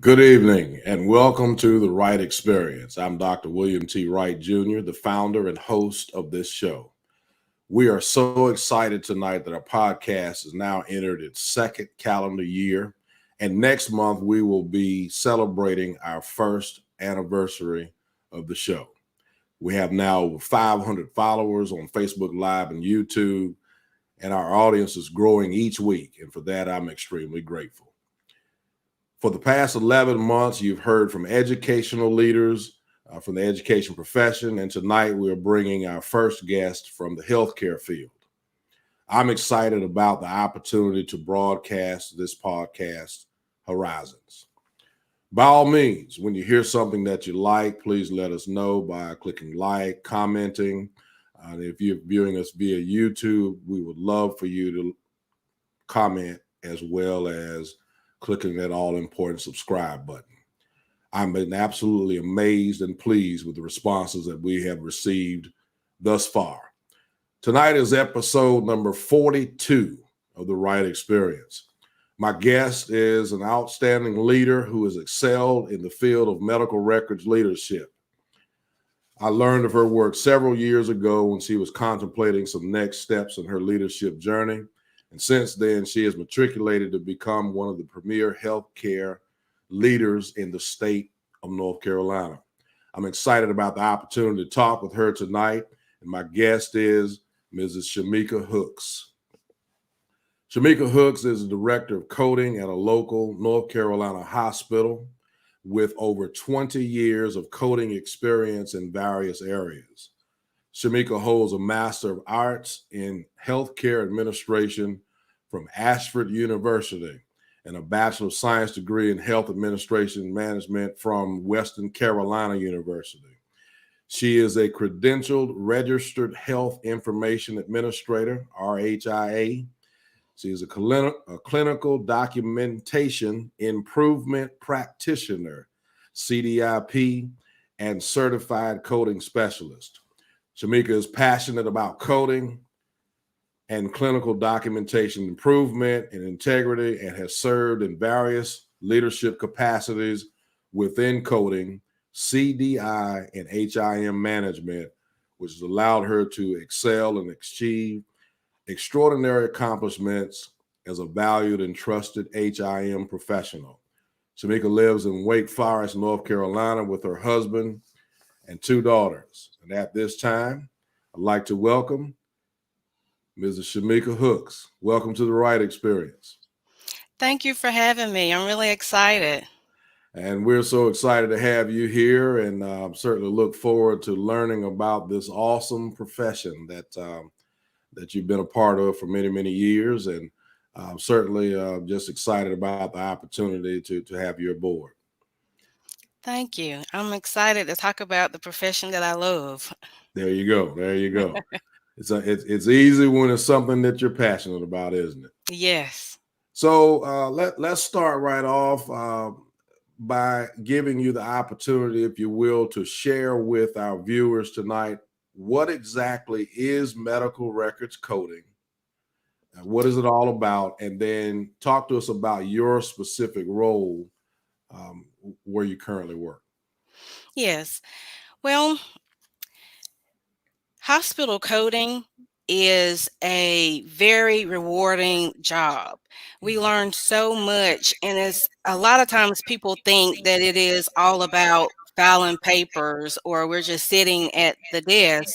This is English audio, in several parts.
Good evening and welcome to the Wright Experience. I'm Dr. William T. Wright Jr., the founder and host of this show. We are so excited tonight that our podcast has now entered its second calendar year, and next month we will be celebrating our first anniversary of the show. We have now over 500 followers on Facebook Live and YouTube, and our audience is growing each week, and for that I'm extremely grateful. For the past 11 months, you've heard from educational leaders from the education profession, and tonight we're bringing our first guest from the healthcare field. I'm excited about the opportunity to broadcast this podcast, Horizons. By all means, when you hear something that you like, please let us know by clicking like, commenting. If you're viewing us via YouTube, we would love for you to comment as well as clicking that all-important subscribe button. I've been absolutely amazed and pleased with the responses that we have received thus far. Tonight is episode number 42 of the Wright Experience. My guest is an outstanding leader who has excelled in the field of medical records leadership. I learned of her work several years ago when she was contemplating some next steps in her leadership journey. And since then, she has matriculated to become one of the premier healthcare leaders in the state of North Carolina. I'm excited about the opportunity to talk with her tonight. And my guest is Mrs. Shameka Hooks. Shameka Hooks is the director of coding at a local North Carolina hospital with over 20 years of coding experience in various areas. Shameka holds a Master of Arts in Healthcare Administration from Ashford University and a Bachelor of Science degree in Health Administration Management from Western Carolina University. She is a credentialed Registered Health Information Administrator, RHIA. She is a clinical documentation improvement practitioner, CDIP, and certified coding specialist. Shameka is passionate about coding and clinical documentation improvement and integrity and has served in various leadership capacities within coding, CDI, and HIM management, which has allowed her to excel and achieve extraordinary accomplishments as a valued and trusted HIM professional. Shameka lives in Wake Forest, North Carolina with her husband and two daughters. And at this time, I'd like to welcome Mrs. Shameka Hooks. Welcome to the Wright Experience. Thank you for having me. I'm really excited. And we're so excited to have you here, and certainly look forward to learning about this awesome profession that you've been a part of for many, many years. And certainly just excited about the opportunity to have you aboard. Thank you. I'm excited to talk about the profession that I love. There you go. There you go. It's easy when it's something that you're passionate about, isn't it? Yes. So let's start right off by giving you the opportunity, if you will, to share with our viewers tonight what exactly is medical records coding, and what is it all about, and then talk to us about your specific role where you currently work. Yes. Well, hospital coding is a very rewarding job. We learn so much, and it's a lot of times people think that it is all about filing papers or we're just sitting at the desk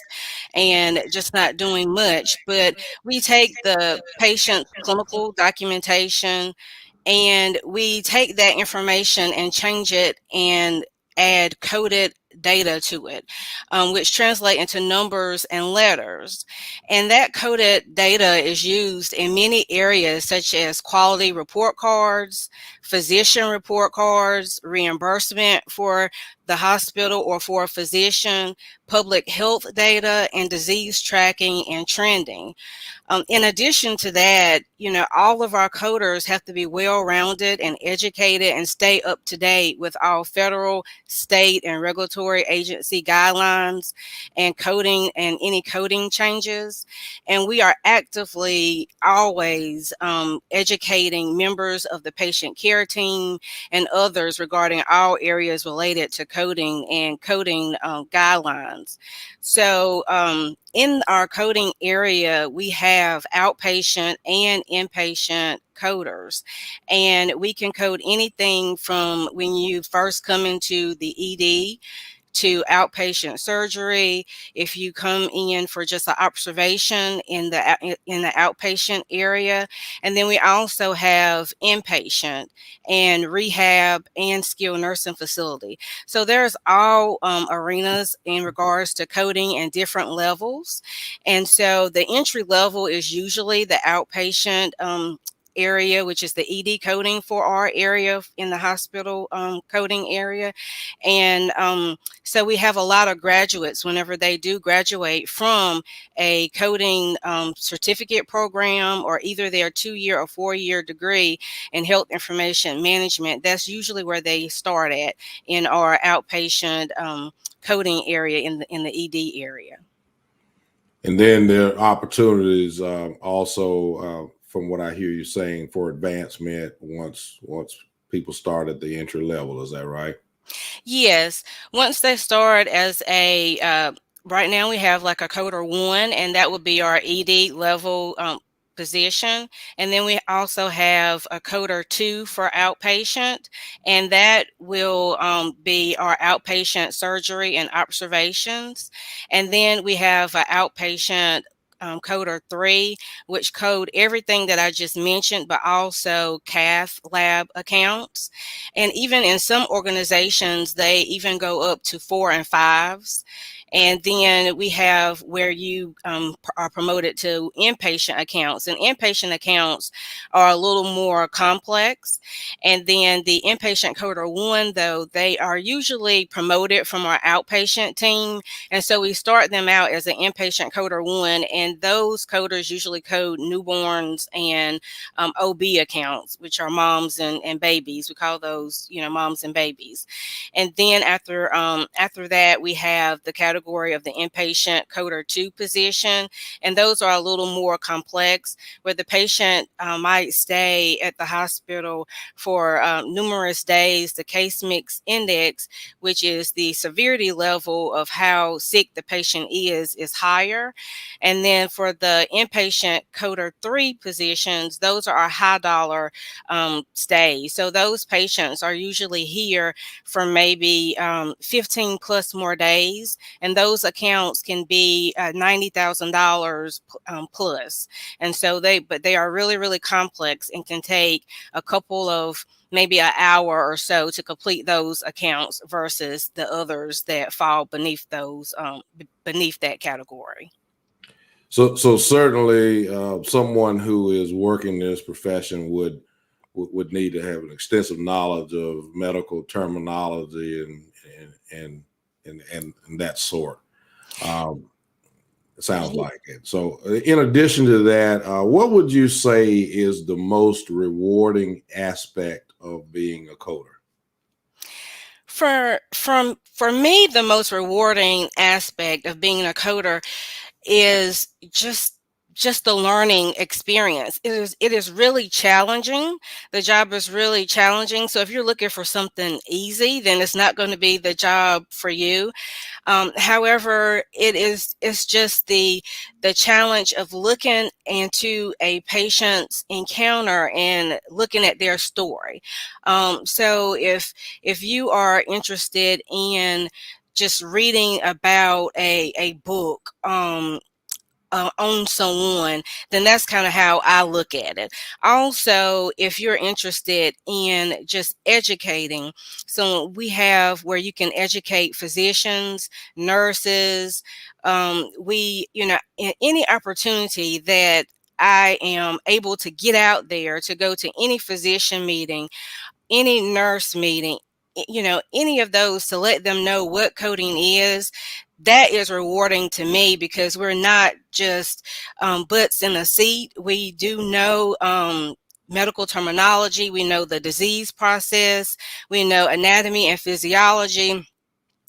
and just not doing much. But we take the patient's clinical documentation and we take that information and change it and add coded data to it, which translate into numbers and letters. And that coded data is used in many areas such as quality report cards, physician report cards, reimbursement for the hospital or for a physician, public health data, and disease tracking and trending. In addition to that, all of our coders have to be well-rounded and educated and stay up to date with all federal, state, and regulatory agency guidelines and coding and any coding changes. And we are actively always educating members of the patient care team and others regarding all areas related to coding and coding guidelines. So in our coding area, we have outpatient and inpatient coders, and we can code anything from when you first come into the ED to outpatient surgery. If you come in for just an observation in the outpatient area, and then we also have inpatient and rehab and skilled nursing facility. So there's all arenas in regards to coding and different levels. And so the entry level is usually the outpatient area, which is the ED coding for our area in the hospital coding area. And so we have a lot of graduates whenever they do graduate from a coding certificate program or either their 2-year or 4-year degree in health information management. That's usually where they start at in our outpatient coding area in the ED area. And then there are opportunities also, from what I hear you saying, for advancement once people start at the entry level. Is that right? Yes, once they start as right now we have like a coder 1, and that would be our ED level position. And then we also have a coder 2 for outpatient, and that will be our outpatient surgery and observations. And then we have an outpatient coder 3, which code everything that I just mentioned, but also cath lab accounts. And even in some organizations, they even go up to 4 and 5s. And then we have where you are promoted to inpatient accounts. And inpatient accounts are a little more complex. And then the inpatient coder 1, though, they are usually promoted from our outpatient team. And so we start them out as an inpatient coder 1. And those coders usually code newborns and OB accounts, which are moms and babies. We call those, moms and babies. And then after that, we have the category of the inpatient coder 2 position, and those are a little more complex, where the patient might stay at the hospital for numerous days. The case mix index, which is the severity level of how sick the patient is higher. And then for the inpatient coder 3 positions, those are our high dollar stays. So those patients are usually here for maybe 15 plus more days, and those accounts can be $90,000 plus. And so they are really, really complex and can take a couple of maybe an hour or so to complete those accounts versus the others that fall beneath those beneath that category. So certainly, someone who is working this profession would need to have an extensive knowledge of medical terminology and that sort. It sounds like it. So, in addition to that, what would you say is the most rewarding aspect of being a coder? For me, the most rewarding aspect of being a coder is just the learning experience. It is really challenging. The job is really challenging. So if you're looking for something easy, then it's not going to be the job for you. However, it's just the challenge of looking into a patient's encounter and looking at their story. So if you are interested in just reading about a book on someone, then that's kind of how I look at it. Also, if you're interested in just educating, so we have where you can educate physicians, nurses. In any opportunity that I am able to get out there to go to any physician meeting, any nurse meeting, any of those, to let them know what coding is, that is rewarding to me, because we're not just butts in a seat. We do know medical terminology, we know the disease process, we know anatomy and physiology.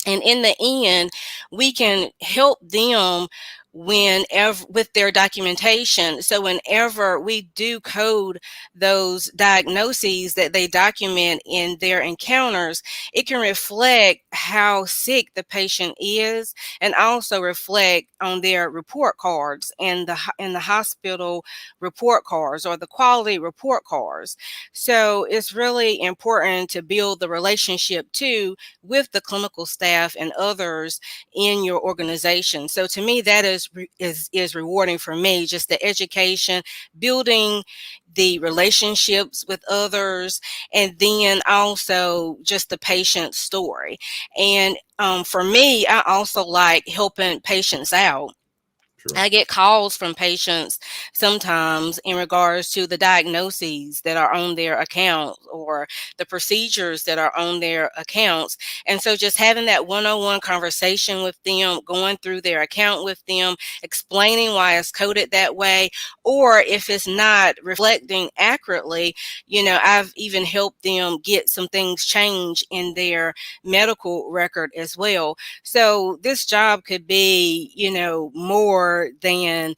And in the end, we can help them whenever with their documentation. So whenever we do code those diagnoses that they document in their encounters, it can reflect how sick the patient is, and also reflect on their report cards and the hospital report cards, or the quality report cards. So it's really important to build the relationship too with the clinical staff and others in your organization. So to me, that is rewarding for me, just the education, building the relationships with others, and then also just the patient story. And for me, I also like helping patients out. Sure. I get calls from patients sometimes in regards to the diagnoses that are on their account, or the procedures that are on their accounts. And so just having that one-on-one conversation with them, going through their account with them, explaining why it's coded that way, or if it's not reflecting accurately, I've even helped them get some things changed in their medical record as well. So this job could be, more than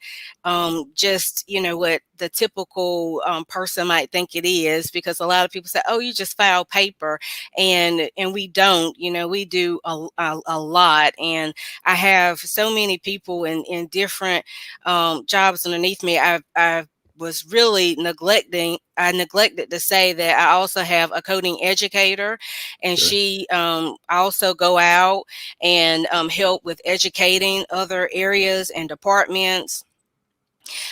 just, what the typical person might think it is, because a lot of people say, oh, you just file paper, and we don't. We do a lot. And I have so many people in different jobs underneath me. I've was really I neglected to say that I also have a coding educator, and Okay. she also go out and help with educating other areas and departments.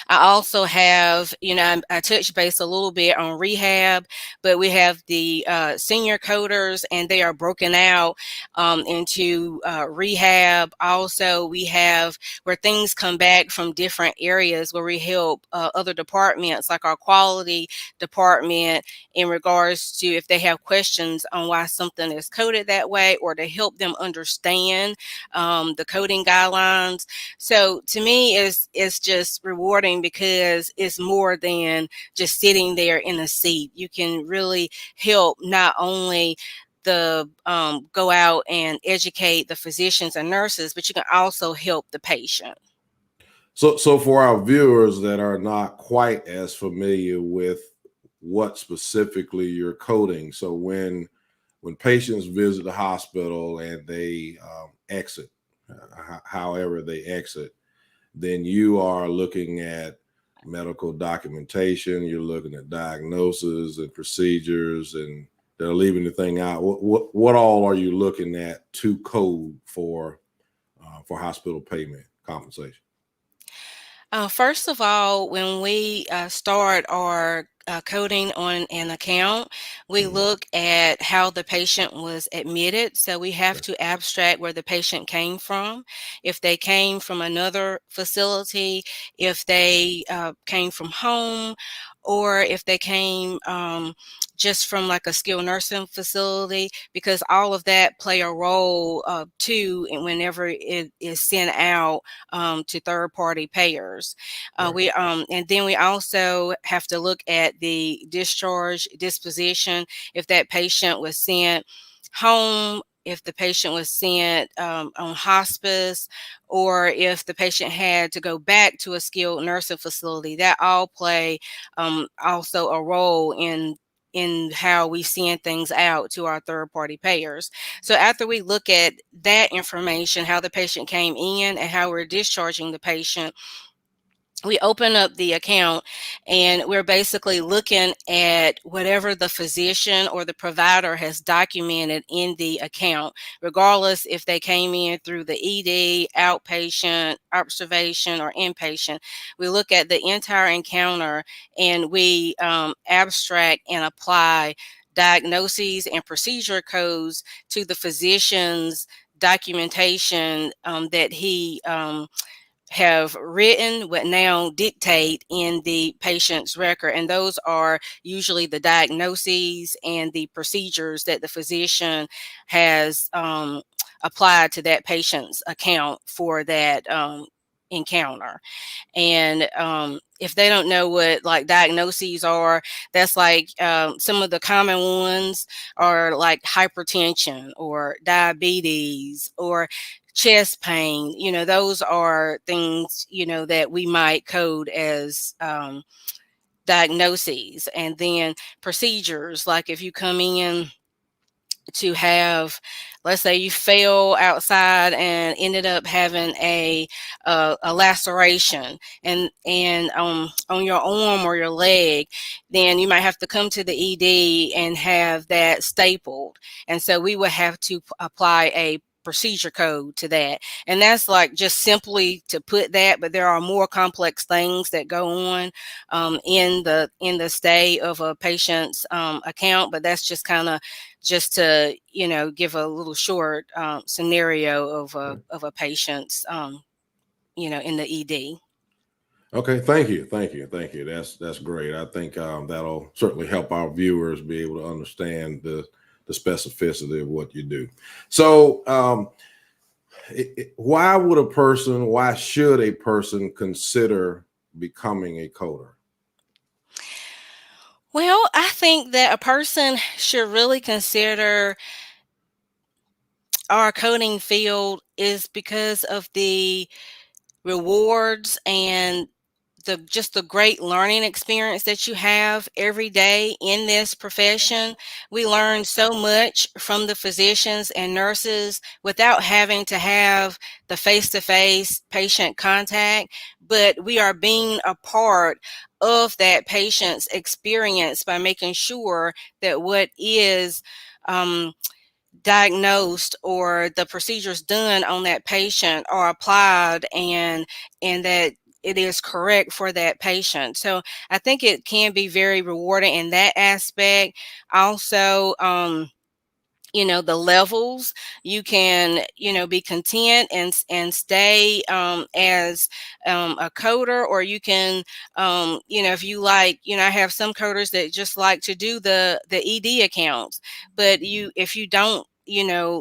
I also have, I touched base a little bit on rehab, but we have the senior coders, and they are broken out into rehab. Also, we have where things come back from different areas, where we help other departments, like our quality department, in regards to if they have questions on why something is coded that way, or to help them understand the coding guidelines. So to me, it's just rewarding, because it's more than just sitting there in a seat. You can really help not only the go out and educate the physicians and nurses, but you can also help the patient. So for our viewers that are not quite as familiar with what specifically you're coding, so when patients visit the hospital and they exit, however they exit, then you are looking at medical documentation, you're looking at diagnoses and procedures, and they're leaving the thing out. What all are you looking at to code for hospital payment compensation? First of all, when we start our coding on an account, we Mhm. look at how the patient was admitted. So we have Okay. to abstract where the patient came from. If they came from another facility, if they came from home, or if they came just from like a skilled nursing facility, because all of that play a role too, and whenever it is sent out to third party payers. Right. We And then we also have to look at the discharge disposition. If that patient was sent home, if the patient was sent on hospice, or if the patient had to go back to a skilled nursing facility, that all play also a role in how we send things out to our third party payers. So after we look at that information, how the patient came in and how we're discharging the patient, we open up the account, and we're basically looking at whatever the physician or the provider has documented in the account, regardless if they came in through the ED, outpatient, observation, or inpatient. We look at the entire encounter, and we abstract and apply diagnoses and procedure codes to the physician's documentation that he have written but now dictate in the patient's record. And those are usually the diagnoses and the procedures that the physician has applied to that patient's account for that encounter. And if they don't know what like diagnoses are, that's like some of the common ones are like hypertension or diabetes or chest pain. Those are things that we might code as diagnoses. And then procedures, like if you come in to have, let's say you fell outside and ended up having a laceration and on your arm or your leg, then you might have to come to the ED and have that stapled. And so we would have to apply a procedure code to that. And that's like just simply to put that, but there are more complex things that go on in the stay of a patient's account. But that's just kind of just to give a little short scenario of a patient's in the ED. Okay, thank you. That's great. I think that'll certainly help our viewers be able to understand the specificity of what you do. So, why should a person consider becoming a coder? Well, I think that a person should really consider our coding field is because of the rewards and the great learning experience that you have every day in this profession. We learn so much from the physicians and nurses without having to have the face-to-face patient contact, but we are being a part of that patient's experience by making sure that what is diagnosed or the procedures done on that patient are applied and that it is correct for that patient. So I think it can be very rewarding in that aspect. Also, the levels, you can be content and stay as a coder, or you can if you like, I have some coders that just like to do the ED accounts, but if you don't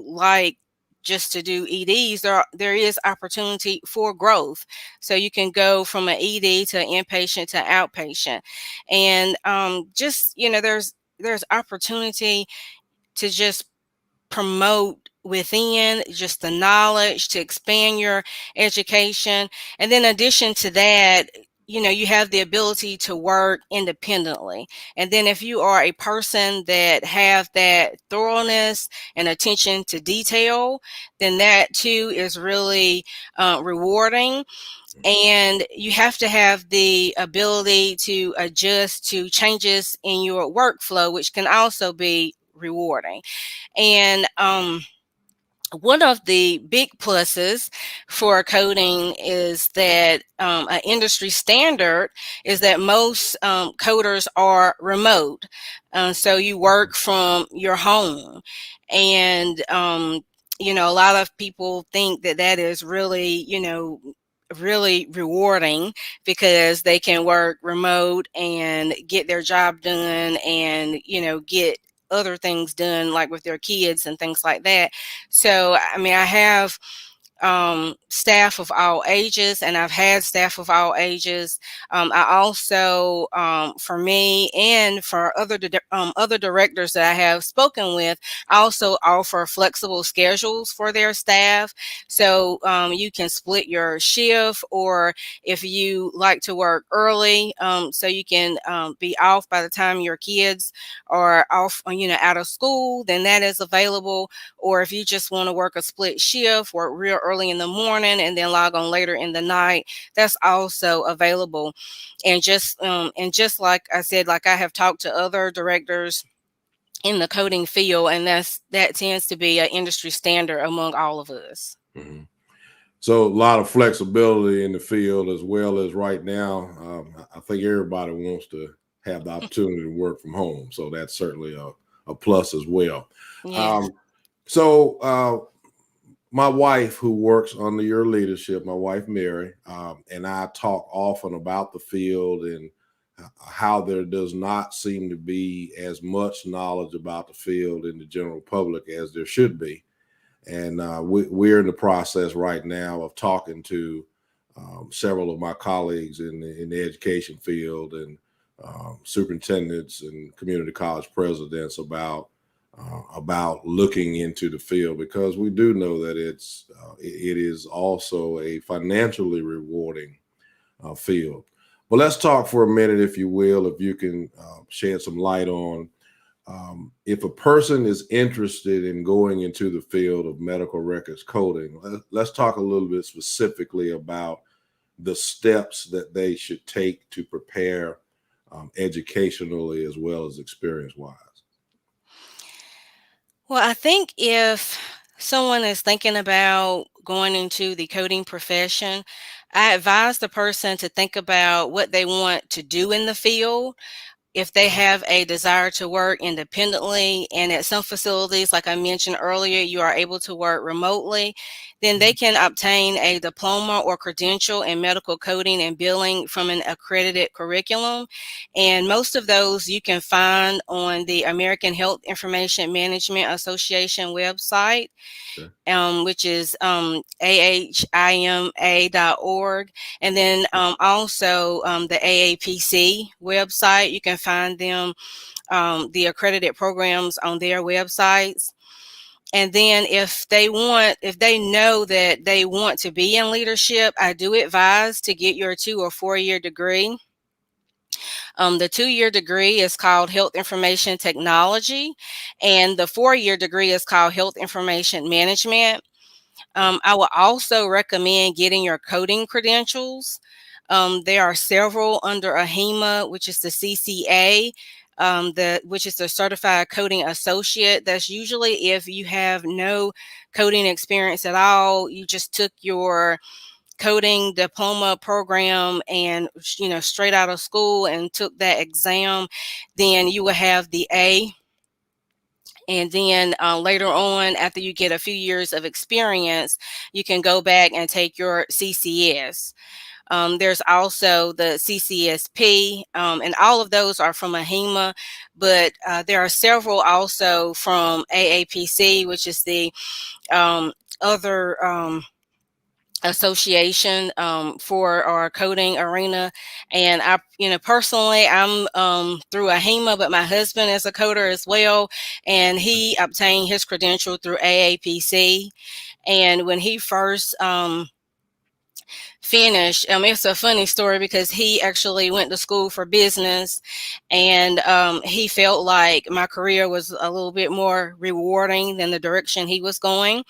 like just to do EDs, there is opportunity for growth. So you can go from an ED to inpatient to outpatient, and just there's opportunity to just promote within just the knowledge to expand your education. And then in addition to that, you have the ability to work independently. And then if you are a person that have that thoroughness and attention to detail, then that too is really rewarding. And you have to have the ability to adjust to changes in your workflow, which can also be rewarding. And one of the big pluses for coding is that an industry standard is that most coders are remote. So you work from your home. And, a lot of people think that that is really, really rewarding because they can work remote and get their job done and get other things done, like with their kids and things like that. So I mean, I have staff of all ages, and I've had staff of all ages. I also, for me and for other directors that I have spoken with, I also offer flexible schedules for their staff. So you can split your shift, or if you like to work early, so you can be off by the time your kids are off, out of school, then that is available. Or if you just want to work a split shift, work real early in the morning and then log on later in the night, that's also available. And just like I said, like I have talked to other directors in the coding field, and that tends to be an industry standard among all of us. Mm-hmm. So a lot of flexibility in the field, as well as right now, I think everybody wants to have the opportunity to work from home. So that's certainly a plus as well. Yeah. So My wife, who works under your leadership, my wife Mary, and I talk often about the field and how there does not seem to be as much knowledge about the field in the general public as there should be. And we're in the process right now of talking to several of my colleagues in the education field and superintendents and community college presidents about looking into the field, because we do know that it is also a financially rewarding field. But let's talk for a minute, if you will, if you can shed some light on if a person is interested in going into the field of medical records coding. Let's talk a little bit specifically about the steps that they should take to prepare educationally as well as experience wise. Well, I think if someone is thinking about going into the coding profession, I advise the person to think about what they want to do in the field. If they have a desire to work independently, and at some facilities, like I mentioned earlier, you are able to work remotely, then they can obtain a diploma or credential in medical coding and billing from an accredited curriculum. And most of those you can find on the American Health Information Management Association website, Okay. which is ahima.org. And then also the AAPC website. You can find them, the accredited programs on their websites. And then if they know that they want to be in leadership, I do advise to get your 2 or 4 year degree. The 2 year degree is called Health Information Technology, and the 4 year degree is called Health Information Management. I would also recommend getting your coding credentials. There are several under AHIMA, which is the CCA, which is the Certified Coding Associate. That's usually if you have no coding experience at all, you just took your coding diploma program and straight out of school and took that exam, then you will have the A. And then later on, after you get a few years of experience, you can go back and take your CCS. There's also the CCSP, and all of those are from AHIMA, but there are several also from AAPC, which is the other association for our coding arena. And I, personally, I'm through AHIMA, but my husband is a coder as well, and he obtained his credential through AAPC. And when he first finished, it's a funny story because he actually went to school for business, and he felt like my career was a little bit more rewarding than the direction he was going.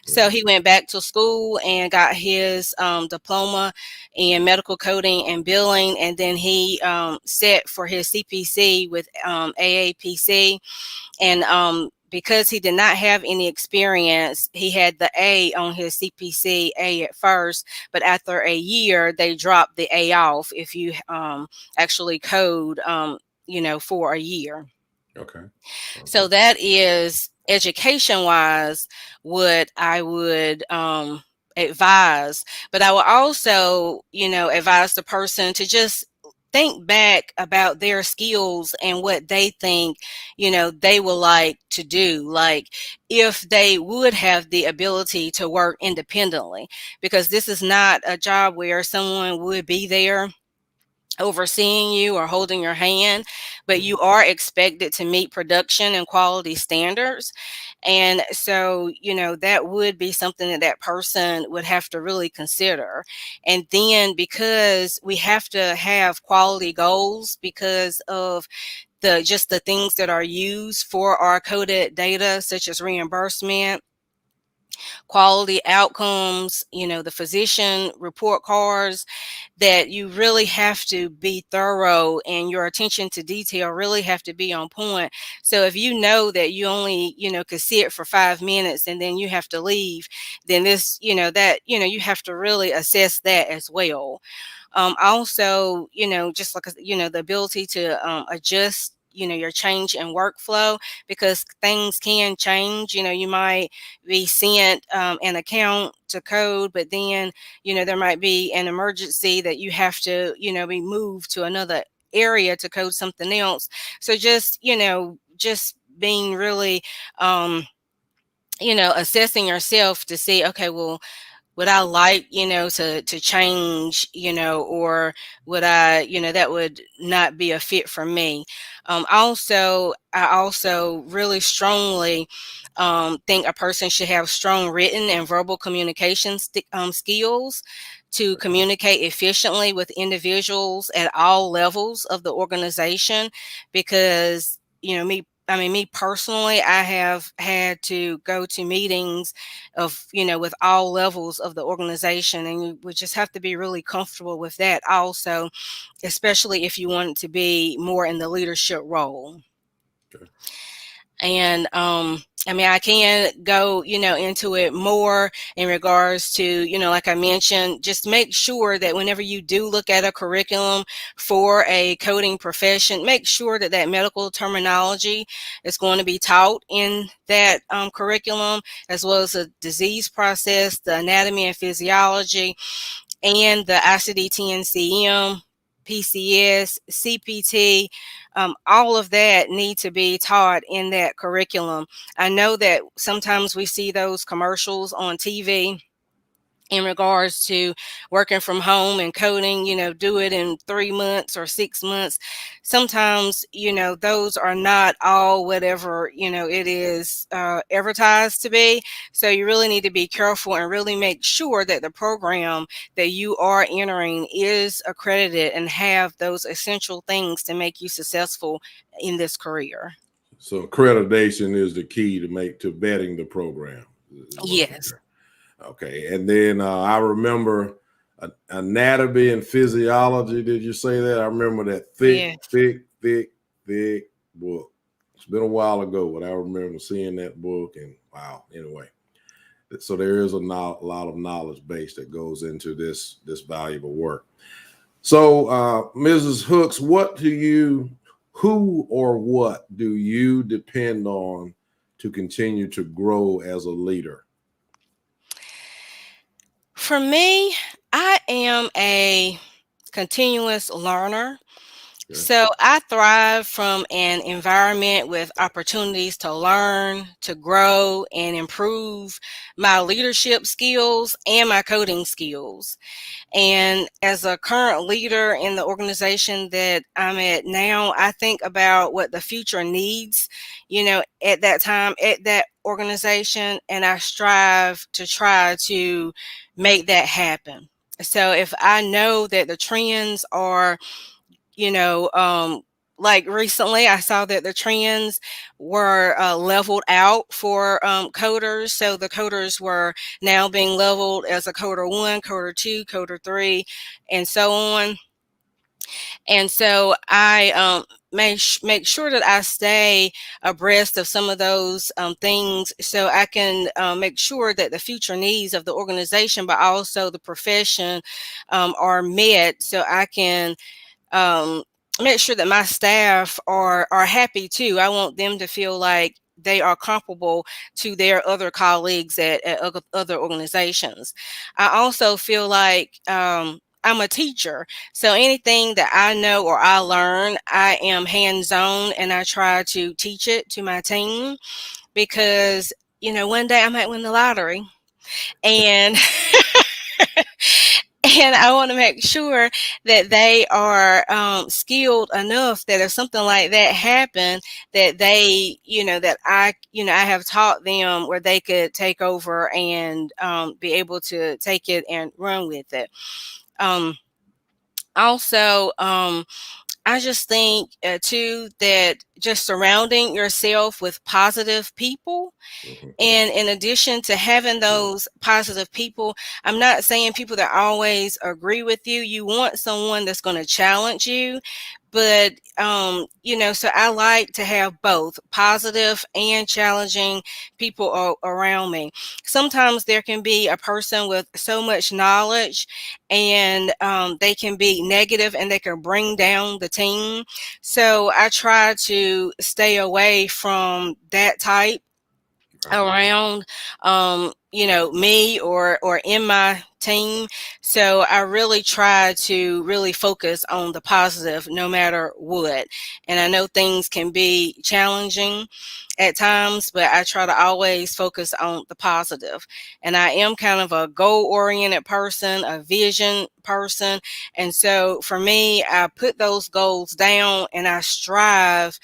So he went back to school and got his diploma in medical coding and billing, and then he set for his CPC with AAPC. And because he did not have any experience, he had the A on his CPC A at first, but after a year, they dropped the A off if you actually code, for a year. Okay. So Okay. that is education wise what I would advise. But I would also, advise the person to just think back about their skills and what they think, they would like to do. Like if they would have the ability to work independently, because this is not a job where someone would be there overseeing you or holding your hand, but you are expected to meet production and quality standards. And so, that would be something that that person would have to really consider. And then because we have to have quality goals because of the things that are used for our coded data, such as reimbursement, quality outcomes, the physician report cards, that you really have to be thorough and your attention to detail really have to be on point. So if you know that you only, could see it for 5 minutes and then you have to leave, then this, you have to really assess that as well. Also, just like, the ability to adjust your change in workflow, because things can change. You might be sent an account to code, but then there might be an emergency that you have to be moved to another area to code something else. So just being really assessing yourself to see, okay, well, would I like, to change, or would I, that would not be a fit for me. I also really strongly think a person should have strong written and verbal communication skills to communicate efficiently with individuals at all levels of the organization, because, me personally, I have had to go to meetings of, with all levels of the organization, and you would just have to be really comfortable with that also, especially if you want to be more in the leadership role. Okay. And I can go, into it more in regards to, like I mentioned, just make sure that whenever you do look at a curriculum for a coding profession, make sure that that medical terminology is going to be taught in that curriculum, as well as the disease process, the anatomy and physiology, and the ICD-10-CM, PCS, CPT, all of that need to be taught in that curriculum. I know that sometimes we see those commercials on TV in regards to working from home and coding, do it in 3 months or 6 months. Sometimes, those are not all whatever, it is advertised to be. So you really need to be careful and really make sure that the program that you are entering is accredited and have those essential things to make you successful in this career. So accreditation is the key to vetting the program. Is what you're Yes. hearing. Okay, and then I remember anatomy and physiology. Did you say that? I remember that Yeah. thick book. It's been a while ago, but I remember seeing that book, and wow. Anyway, so there is a lot of knowledge base that goes into this valuable work. So, Mrs. Hooks, who or what do you depend on to continue to grow as a leader? For me, I am a continuous learner. Okay. So I thrive from an environment with opportunities to learn, to grow, and improve my leadership skills and my coding skills. And as a current leader in the organization that I'm at now, I think about what the future needs, at that time, at that organization, and I strive to try to make that happen. So if I know that the trends are, you know, like recently, I saw that the trends were leveled out for coders. So the coders were now being leveled as a coder 1, coder 2, coder 3, and so on. And so I make sure that I stay abreast of some of those things, so I can make sure that the future needs of the organization, but also the profession, are met, so I can um, make sure that my staff are happy too. I want them to feel like they are comparable to their other colleagues at other organizations. I also feel like I'm a teacher, so anything that I know or I learn, I am hands-on and I try to teach it to my team, because one day I might win the lottery, and and I want to make sure that they are skilled enough that if something like that happened, that they, that I have taught them where they could take over and be able to take it and run with it. Um, Also, I just think too that just surrounding yourself with positive people, Mhm. and in addition to having those positive people, I'm not saying people that always agree with you. You want someone that's going to challenge you, But so I like to have both positive and challenging people around me. Sometimes there can be a person with so much knowledge, and they can be negative and they can bring down the team. So I try to stay away from that type around me or in my team. So I really try to really focus on the positive no matter what. And I know things can be challenging at times, but I try to always focus on the positive. And I am kind of a goal oriented person, a vision person. And so for me, I put those goals down and I strive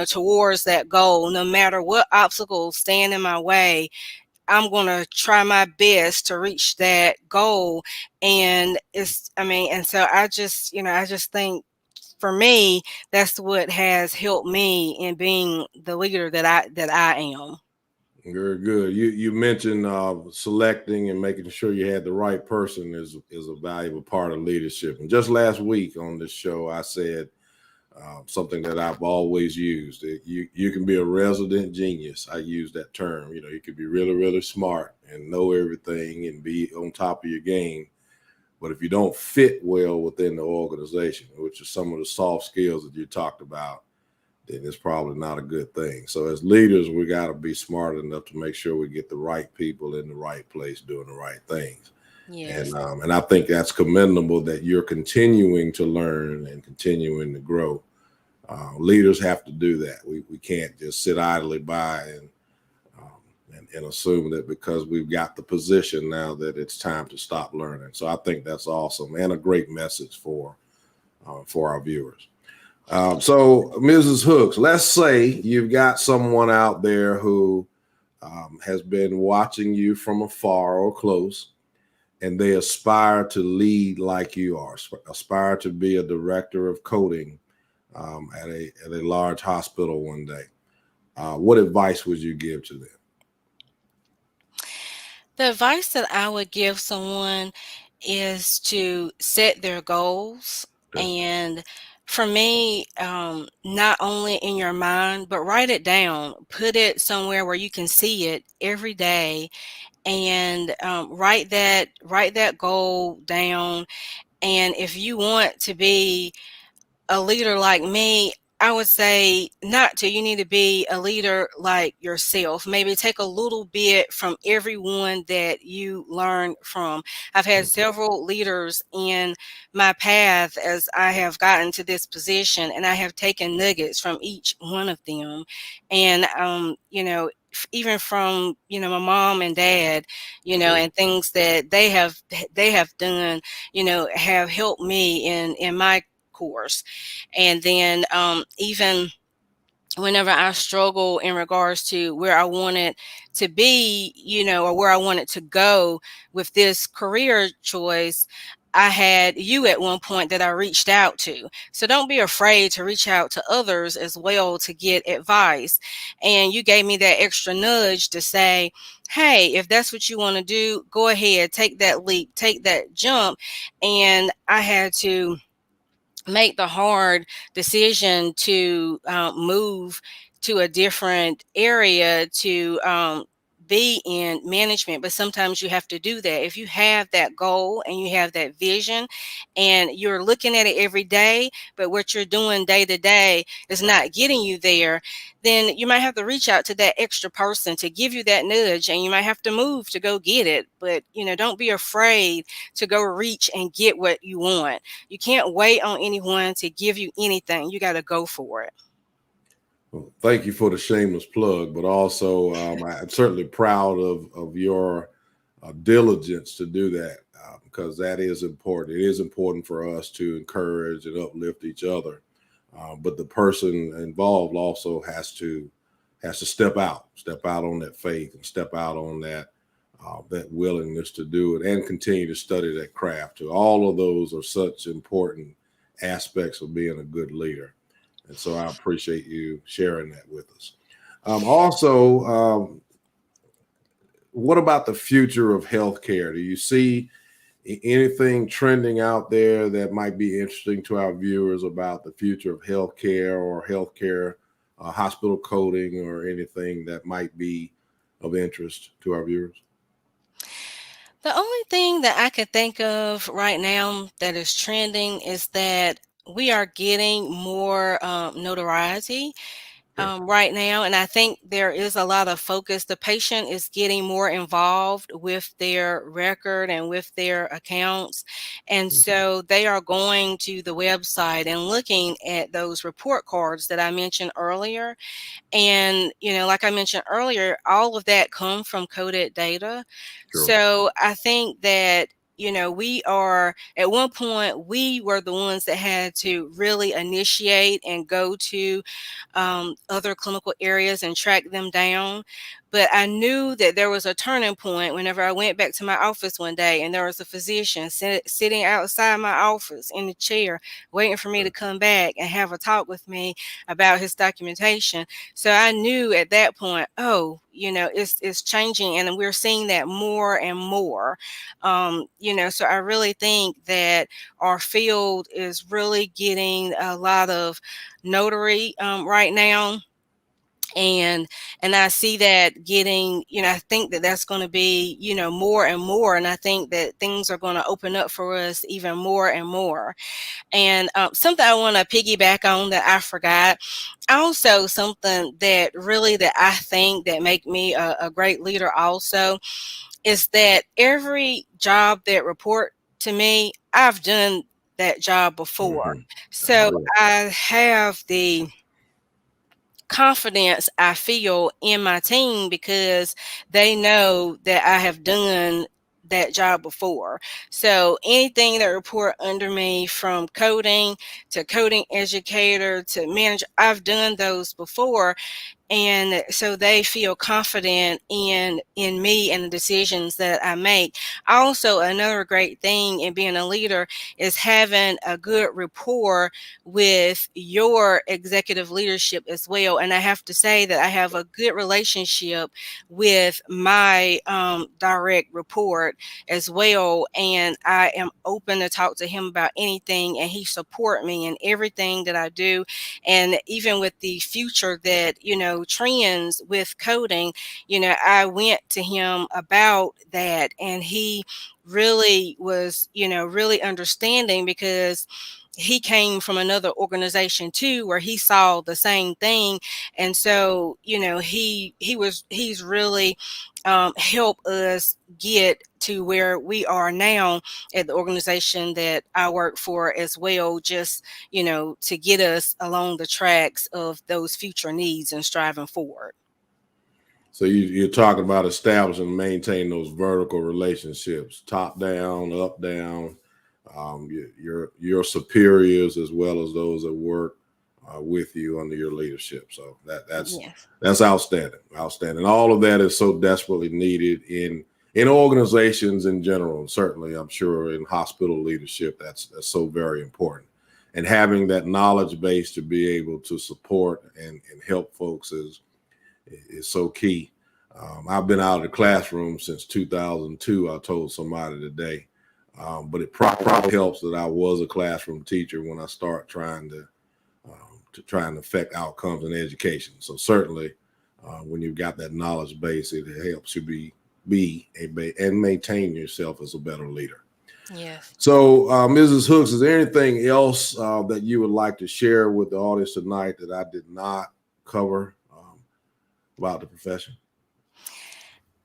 towards that goal. No matter what obstacles stand in my way, I'm going to try my best to reach that goal. And and so I just think for me, that's what has helped me in being the leader that I am. Very good. You mentioned selecting and making sure you had the right person is a valuable part of leadership. And just last week on this show, I said something that I've always used. You can be a resident genius. I use that term. You can be really, really smart and know everything and be on top of your game. But if you don't fit well within the organization, which is some of the soft skills that you talked about, then it's probably not a good thing. So as leaders, we got to be smart enough to make sure we get the right people in the right place doing the right things. Yes. And I think that's commendable that you're continuing to learn and continuing to grow. Leaders have to do that. We can't just sit idly by and assume that because we've got the position now that it's time to stop learning. So I think that's awesome and a great message for our viewers. So Mrs. Hooks, let's say you've got someone out there who has been watching you from afar or close, and they aspire to lead like you are, aspire to be a director of coding at a large hospital one day. What advice would you give to them? The advice that I would give someone is to set their goals. Okay. And for me, not only in your mind, but write it down, put it somewhere where you can see it every day, and write that goal down. And if you want to be a leader like me, I would say not to. You need to be a leader like yourself. Maybe take a little bit from everyone that you learn from. I've had several leaders in my path as I have gotten to this position, and I have taken nuggets from each one of them. And, even from, my mom and dad, and things that they have done, have helped me in my course. And then even whenever I struggle in regards to where I wanted to be, or where I wanted to go with this career choice, I had you at one point that I reached out to. So don't be afraid to reach out to others as well to get advice. And you gave me that extra nudge to say, hey, if that's what you want to do, go ahead, take that leap, take that jump. And I had to make the hard decision to move to a different area to be in management. But sometimes you have to do that. If you have that goal and you have that vision and you're looking at it every day, but what you're doing day to day is not getting you there, then you might have to reach out to that extra person to give you that nudge, and you might have to move to go get it. But, don't be afraid to go reach and get what you want. You can't wait on anyone to give you anything. You got to go for it. Well, thank you for the shameless plug, but also I'm certainly proud of your diligence to do that because that is important. It is important for us to encourage and uplift each other, but the person involved also has to step out on that faith, and step out on that willingness to do it, and continue to study that craft too. All of those are such important aspects of being a good leader. And so I appreciate you sharing that with us. Also, what about the future of healthcare? Do you see Anything trending out there that might be interesting to our viewers about the future of healthcare or healthcare hospital coding or anything that might be of interest to our viewers? The only thing that I could think of right now that is trending is that we are getting more notoriety Okay. right now. And I think there is a lot of focus. The patient is getting more involved with their record and with their accounts. And Mhm. so they are going to the website and looking at those report cards that I mentioned earlier. And, like I mentioned earlier, all of that come from coded data. Sure. So I think that, we are at one point, we were the ones that had to really initiate and go to other clinical areas and track them down. But I knew that there was a turning point whenever I went back to my office one day and there was a physician sitting outside my office in the chair, waiting for me to come back and have a talk with me about his documentation. So I knew at that point, oh, it's changing, and we're seeing that more and more. So I really think that our field is really getting a lot of notary right now, and I see that getting, I think that that's going to be, more and more, and I think that things are going to open up for us even more and more. And something I want to piggyback on that I forgot, also something that really that I think that make me a great leader also, is that every job that report to me, I've done that job before. Hmm. I So know that. I have the confidence I feel in my team because they know that I have done that job before. So anything that report under me, from coding to coding educator to manager, I've done those before, and so they feel confident in me and the decisions that I make. Also, another great thing in being a leader is having a good rapport with your executive leadership as well. And I have to say that I have a good relationship with my direct report as well, and I am open to talk to him about anything, and he support me in everything that I do. And even with the future that, trends with coding, I went to him about that, and he really was, really understanding, because he came from another organization too where he saw the same thing. And so, he's really helped us get to where we are now at the organization that I work for as well, just, to get us along the tracks of those future needs and striving forward. So you're talking about establishing and maintaining those vertical relationships, top down, up down, your superiors as well as those that work with you under your leadership. So Yes. that's outstanding, outstanding. All of that is so desperately needed in organizations in general, and certainly I'm sure in hospital leadership. That's so very important. And having that knowledge base to be able to support and help folks is so key. I've been out of the classroom since 2002. I told somebody today, but it probably helps that I was a classroom teacher when I start to try and affect outcomes in education. So certainly, when you've got that knowledge base, it helps you and maintain yourself as a better leader. Yes. So, Mrs. Hooks, is there anything else that you would like to share with the audience tonight that I did not cover about the profession?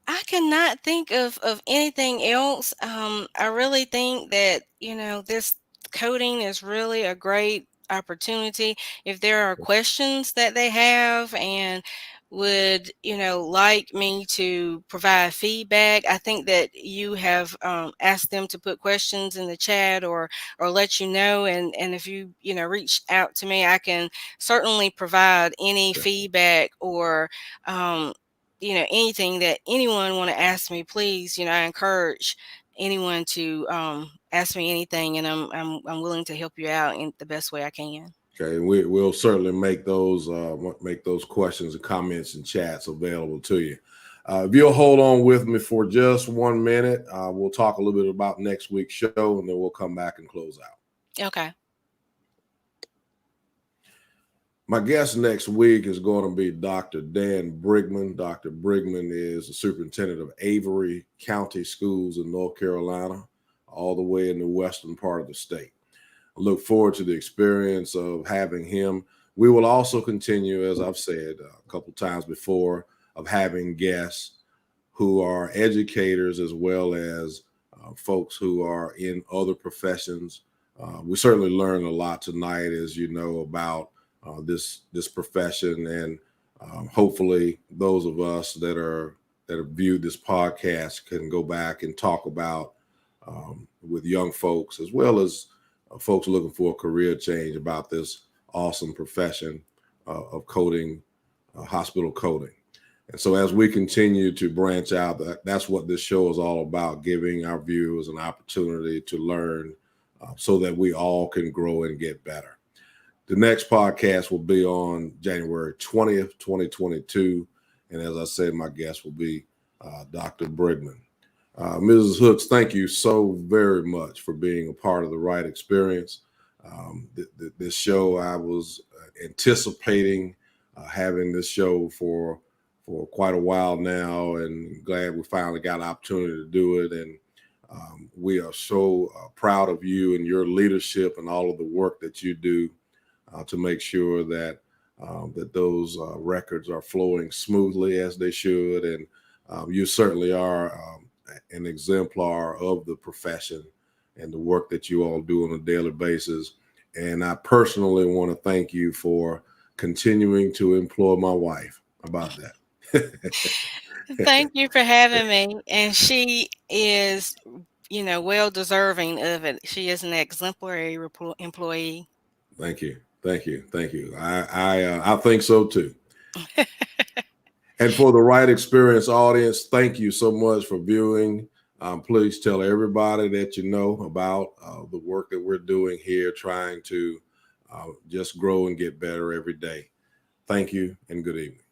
I cannot think of anything else. I really think that, this coding is really a great opportunity. If there are questions that they have and would, like me to provide feedback, I think that you have asked them to put questions in the chat, or let you know. And if you, reach out to me, I can certainly provide any Okay. feedback or um, anything that anyone want to ask me. Please, I encourage anyone to ask me anything, and I'm willing to help you out in the best way I can. Okay, we'll certainly make those questions and comments and chats available to you. If you'll hold on with me for just 1 minute, we'll talk a little bit about next week's show, and then we'll come back and close out. Okay. My guest next week is going to be Dr. Dan Brigman. Dr. Brigman is the superintendent of Avery County Schools in North Carolina, all the way in the western part of the state. I look forward to the experience of having him. We will also continue, as I've said a couple times before, of having guests who are educators as well as folks who are in other professions. We certainly learned a lot tonight, as you know, about this profession, and hopefully those of us that have viewed this podcast can go back and talk about with young folks as well as folks looking for a career change about this awesome profession of coding, hospital coding. And so as we continue to branch out, that's what this show is all about, giving our viewers an opportunity to learn so that we all can grow and get better. The next podcast will be on January 20th, 2022. And as I said, my guest will be Dr. Brigman. Mrs. Hooks, thank you so very much for being a part of the Wright Experience. This show, I was anticipating having this show for quite a while now, and glad we finally got an opportunity to do it. And we are so proud of you and your leadership and all of the work that you do to make sure that those records are flowing smoothly as they should. And you certainly are an exemplar of the profession and the work that you all do on a daily basis. And I personally want to thank you for continuing to employ my wife. How about that? Thank you for having me. And she is, well deserving of it. She is an exemplary employee. Thank you. Thank you. Thank you. I think so too. And for the Wright Experience audience, thank you so much for viewing. Please tell everybody that you know about the work that we're doing here, trying to just grow and get better every day. Thank you and good evening.